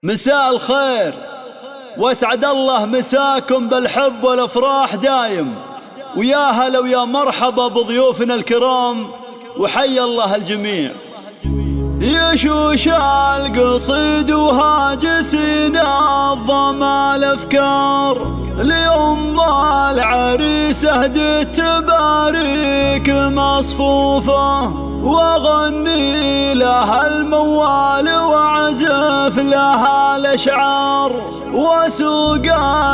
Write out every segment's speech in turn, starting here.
مساء الخير واسعد الله مساكم بالحب والافراح دايم، ويا هلا ويا مرحبا بضيوفنا الكرام، وحيا الله الجميع. يشوش القصيد وهاجسنا الظما الافكار، لأم العريس اهدت تباريك مصفوفة، واغني لها الموال واعزف لها الاشعار، واسوق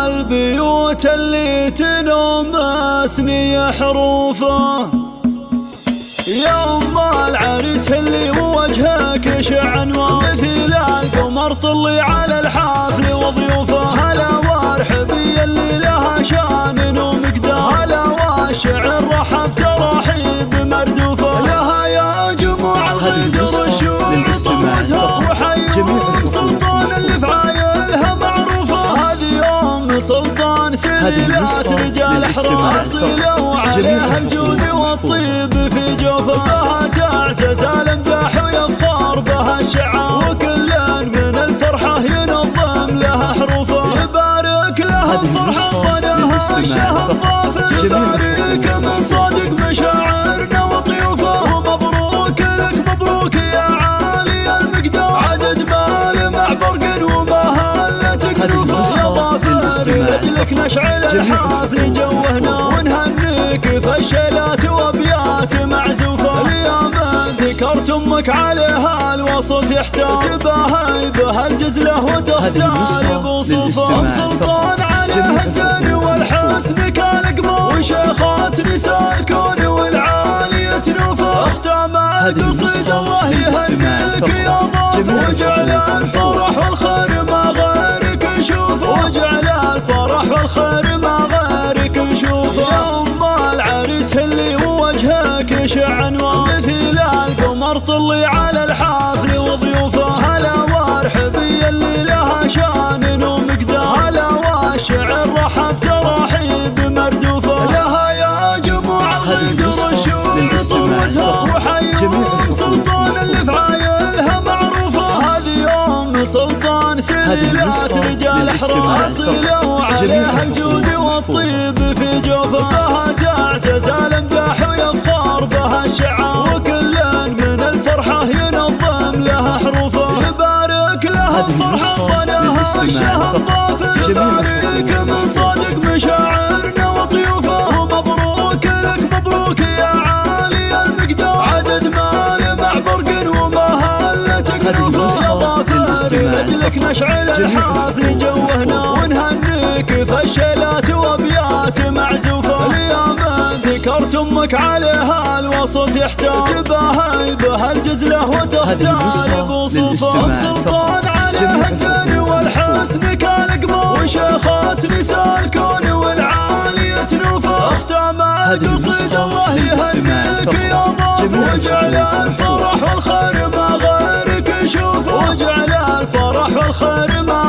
البيوت اللي تنمسني حروفه. يا أم العريس هلي ووجهك يشع انوار، مثل القمر طلي على الحفل وضيوفه. هلا وارحبي اللي لها شان ومقدار، هلا والشعر رحب ترحيب مردوفه. لها يا جموع الغدر الشوق وزهر، وحيهم سلطان اللي في عايلها معروفه. هذه أم سلطان سليلات رجال احرار، صلوا عليها الجود والطيب في جوفه. بها تعجز الامداح ويفخر بها الشعار، وكل من الفرحه ينظم لها حروفه. يبارك لها الفرحه ظناها الشهر ضافر، يبارك من صادق مشاعرنا وطيوفه. ومبروك لك مبروك يا عالي المقدار، عدد مال مع برق ومهلتك نوفه. يا ضافر لاجلك نشعل الحفل جوهنا، ونهنيك فشلات وابيات معزوفه. اليوم ذكرت امك عليها الوصف يحتاج، تباهي بها الجزله وتختار بوصوفه. ام سلطان عليها الزين والحسن كالقمر، وشيخات نساء الكون والعالية نوفه. اختام القصيد الله يهنيك يا ضيف، وجعل الفرح والخير ما غيرك يشوفه، وجعل الفرح والخير ما غيرك يشوفه. يا ام العريس هلي ووجهك يشع انوار، مثل القمر طلي على الحفل وضيوفه. هلا وارحبي اللي لها شان ومقدار، هلا والشعر رحب ترحيب مردوفه. لها يا جموع الغدر الشوق وزهر، وحيهم سلطان اللي في عايلها معروفه. هذه أم سلطان سليلات رجال احرار، صلوا عليها الجود والطيب في جوفه. بها تعجز الامداح ويفخر بها الشعار، وكل من الفرحه ينظم لها حروفه. يبارك لها الفرحه ظناها الشهر ضافر، يبارك من صادق مشاعرنا وطيوفه. ومبروك لك مبروك يا عالي المقدار، عدد مال مع برق ومهلتك نوفه. يا ضافر لاجلك نشعل الحفل جوهنا، ونهنيك فشلات وابيات معزوفه. اليوم ذكرت امك عليها الوصف يحتاج، تباهي بها الجزله وتختار بوصوفه. ام سلطان عليها الزين والحسن كالقمر، وشيخات نساء الكون والعالية نوفه. اختام القصيد الله يهنيك يا ضيف، وجعل الفرح والخير ما غيرك يشوفه، وجعل الفرح والخير ما